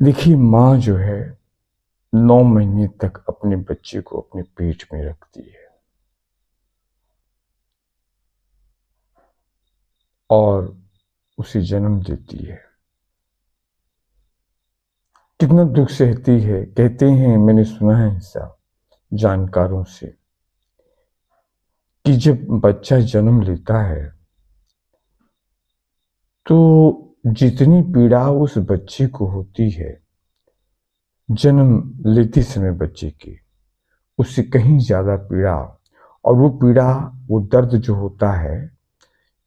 देखिए, माँ जो है 9 महीने तक अपने बच्चे को अपने पेट में रखती है और उसे जन्म देती है। कितना दुख सहती है। कहते हैं, मैंने सुना है ऐसा जानकारों से, कि जब बच्चा जन्म लेता है तो जितनी पीड़ा उस बच्चे को होती है जन्म लेते समय बच्चे की, उससे कहीं ज्यादा पीड़ा, और वो पीड़ा, वो दर्द जो होता है,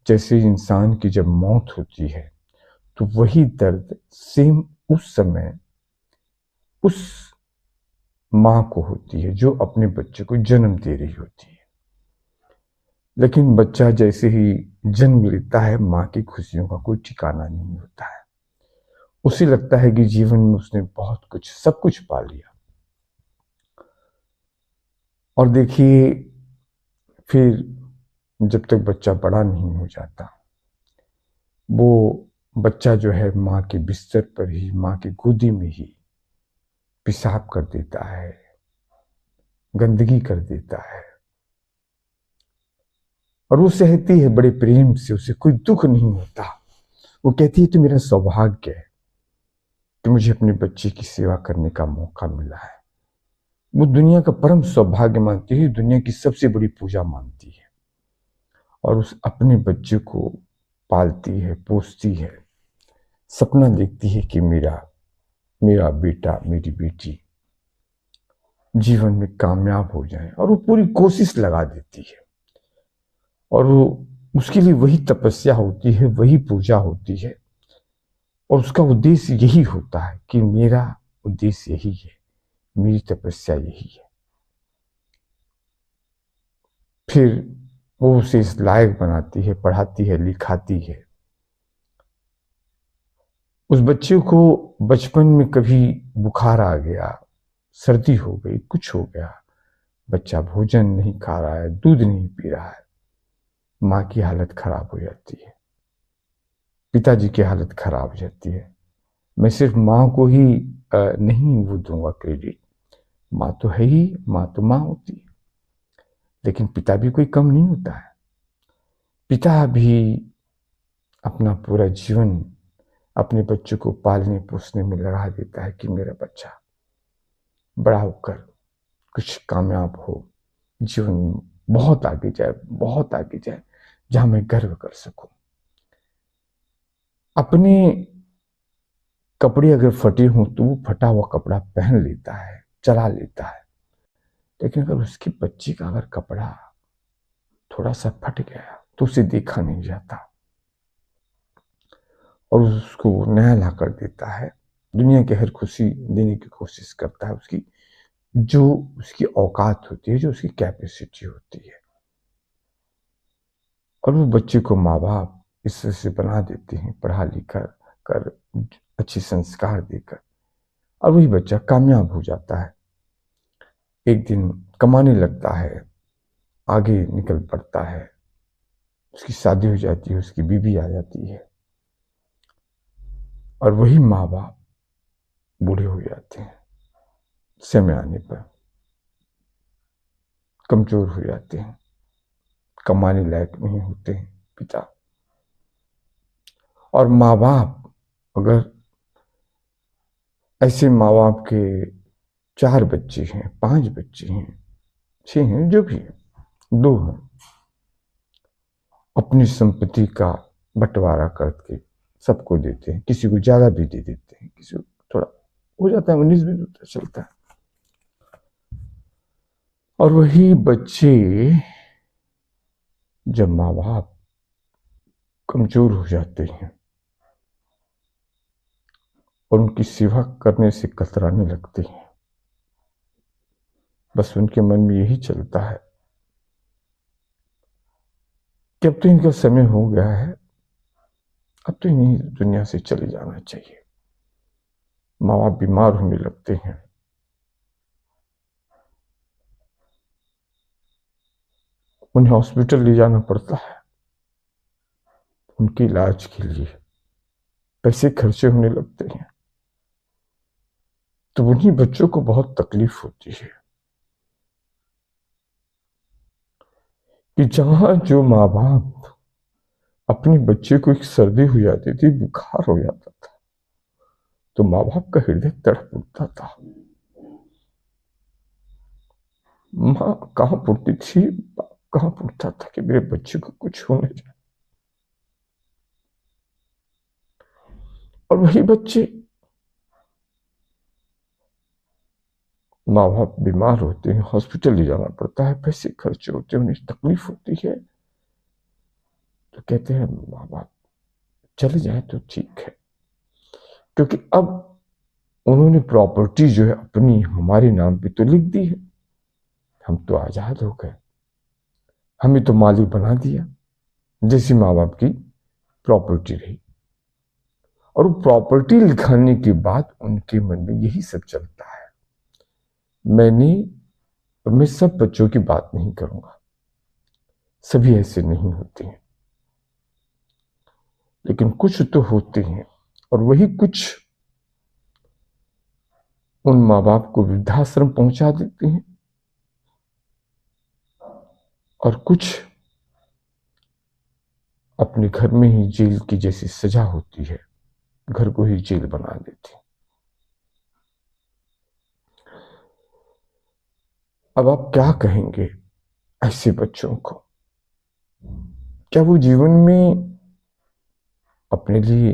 जैसे इंसान की जब मौत होती है तो वही दर्द सेम उस समय उस माँ को होती है जो अपने बच्चे को जन्म दे रही होती है। लेकिन बच्चा जैसे ही जन्म लेता है, माँ की खुशियों का कोई ठिकाना नहीं होता है। उसे लगता है कि जीवन में उसने बहुत कुछ, सब कुछ पा लिया। और देखिए, फिर जब तक बच्चा बड़ा नहीं हो जाता, वो बच्चा जो है माँ के बिस्तर पर ही, माँ की गोदी में ही पेशाब कर देता है, गंदगी कर देता है, और वो सहती है बड़े प्रेम से, उसे कोई दुख नहीं होता। वो कहती है, तो मेरा सौभाग्य है कि मुझे अपने बच्चे की सेवा करने का मौका मिला है। वो दुनिया का परम सौभाग्य मानती है, दुनिया की सबसे बड़ी पूजा मानती है, और उस अपने बच्चे को पालती है, पोसती है, सपना देखती है कि मेरा मेरा बेटा, मेरी बेटी जीवन में कामयाब हो जाए, और वो पूरी कोशिश लगा देती है। और वो, उसके लिए वही तपस्या होती है, वही पूजा होती है, और उसका उद्देश्य यही होता है कि मेरा उद्देश्य यही है, मेरी तपस्या यही है। फिर वो उसे इस लायक बनाती है, पढ़ाती है, लिखाती है। उस बच्चे को बचपन में कभी बुखार आ गया, सर्दी हो गई, कुछ हो गया, बच्चा भोजन नहीं खा रहा है, दूध नहीं पी रहा है, माँ की हालत खराब हो जाती है, पिताजी की हालत खराब हो जाती है। मैं सिर्फ माँ को ही नहीं वो दूंगा क्रेडिट, माँ तो है ही, माँ तो माँ होती है, लेकिन पिता भी कोई कम नहीं होता है। पिता भी अपना पूरा जीवन अपने बच्चों को पालने पोसने में लगा देता है कि मेरा बच्चा बड़ा होकर कुछ कामयाब हो, जीवन में बहुत आगे जाए, बहुत आगे जाए, जहां मैं गर्व कर सकूं। अपने कपड़े अगर फटे हों तो वो फटा हुआ कपड़ा पहन लेता है, चला लेता है, लेकिन अगर उसके बच्चे का अगर कपड़ा थोड़ा सा फट गया तो उसे देखा नहीं जाता, और उसको नया ला कर देता है, दुनिया की हर खुशी देने की कोशिश करता है, उसकी जो उसकी औकात होती है, जो उसकी कैपेसिटी होती है। और वो बच्चे को माँ बाप इस तरह से बना देते हैं, पढ़ा लिखा कर, अच्छे संस्कार देकर, और वही बच्चा कामयाब हो जाता है। एक दिन कमाने लगता है, आगे निकल पड़ता है, उसकी शादी हो जाती है, उसकी बीवी आ जाती है, और वही माँ बाप बूढ़े हो जाते हैं, समय आने पर कमजोर हो जाते हैं, कमाने लायक नहीं होते हैं पिता। और माँ बाप, अगर ऐसे माँ बाप के 4 बच्चे हैं, 5 बच्चे हैं, 6 हैं, जो भी है, 2 हैं, अपनी संपत्ति का बंटवारा करके सबको देते हैं, किसी को ज्यादा भी दे देते हैं, किसी को थोड़ा हो जाता है, 19-20 रुपया चलता है। और वही बच्चे जब माँ बाप कमजोर हो जाते हैं और उनकी सेवा करने से कतराने लगते हैं, बस उनके मन में यही चलता है कि अब तो इनका समय हो गया है, अब तो इन्हीं दुनिया से चले जाना चाहिए। माँ बाप बीमार होने लगते हैं, उन्हें हॉस्पिटल ले जाना पड़ता है, उनके इलाज के लिए पैसे खर्चे होने लगते हैं। तो उन्हीं बच्चों को बहुत तकलीफ होती है कि जहां जो माँ बाप अपने बच्चे को एक सर्दी हो जाती थी, बुखार हो जाता था, तो माँ बाप का हृदय तड़प उठता था। माँ कहां पुड़ती थी, बाप कहां पुड़ता था कि मेरे बच्चे को कुछ होने जाए। और वही बच्चे, माँ बाप बीमार होते हैं, हॉस्पिटल ले जाना पड़ता है, पैसे खर्च होते हैं, उन्हें तकलीफ होती है, तो कहते हैं माँ बाप चले जाए तो ठीक है, क्योंकि अब उन्होंने प्रॉपर्टी जो है अपनी हमारे नाम पे तो लिख दी है, हम तो आजाद हो गए, हमें तो मालिक बना दिया, जैसी माँ बाप की प्रॉपर्टी रही। और प्रॉपर्टी लिखाने के बाद उनके मन में यही सब चलता है। मैं सब बच्चों की बात नहीं करूंगा, सभी ऐसे नहीं होते हैं, लेकिन कुछ तो होते हैं, और वही कुछ उन माँ बाप को वृद्धाश्रम पहुंचा देते हैं, और कुछ अपने घर में ही जेल की जैसी सजा होती है, घर को ही जेल बना देते हैं। अब आप क्या कहेंगे ऐसे बच्चों को? क्या वो जीवन में अपने लिए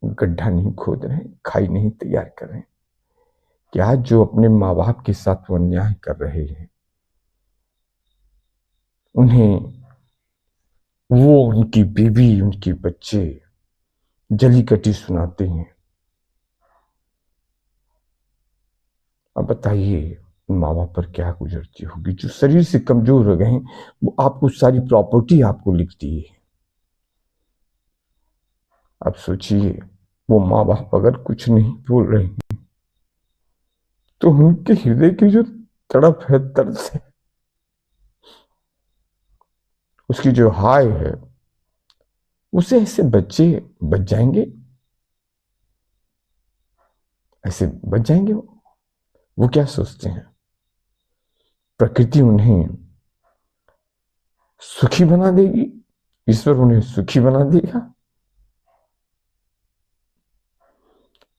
गड्ढा नहीं खोद रहे, खाई नहीं तैयार कर रहे? क्या जो अपने माँ बाप के साथ वो अन्याय कर रहे हैं, उन्हें वो उनकी बीवी, उनके बच्चे जली कटी सुनाते हैं? अब बताइए माँ बाप पर क्या गुजरती होगी, जो शरीर से कमजोर हो गए हैं, वो आपको सारी प्रॉपर्टी आपको लिख दी है। अब सोचिए वो माँ बाप अगर कुछ नहीं बोल रहे हैं, तो उनके हृदय की जो तड़प है, दर्द है, उसकी जो हाय है, उसे ऐसे बच्चे बच जाएंगे? ऐसे बच जाएंगे? वो क्या सोचते हैं प्रकृति उन्हें सुखी बना देगी, ईश्वर उन्हें सुखी बना देगा?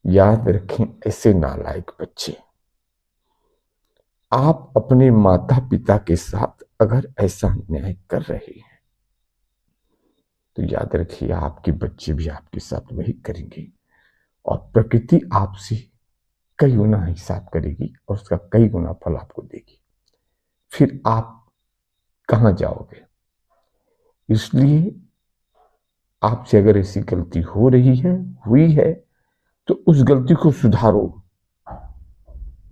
याद रखें ऐसे नालायक बच्चे, आप अपने माता पिता के साथ अगर ऐसा न्याय कर रहे हैं, तो याद रखिए आपके बच्चे भी आपके साथ वही करेंगे, और प्रकृति आपसे कई गुना हिसाब करेगी और उसका कई गुना फल आपको देगी। फिर आप कहां जाओगे? इसलिए आपसे अगर ऐसी गलती हो रही है, हुई है, तो उस गलती को सुधारो,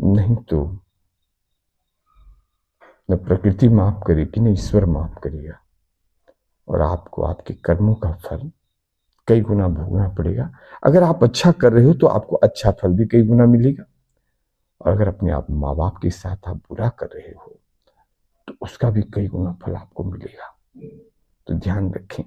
नहीं तो न प्रकृति माफ करेगी, न ईश्वर माफ करेगा, और आपको आपके कर्मों का फल कई गुना भोगना पड़ेगा। अगर आप अच्छा कर रहे हो तो आपको अच्छा फल भी कई गुना मिलेगा, और अगर अपने आप माँ बाप के साथ आप बुरा कर रहे हो तो उसका भी कई गुना फल आपको मिलेगा। तो ध्यान रखें।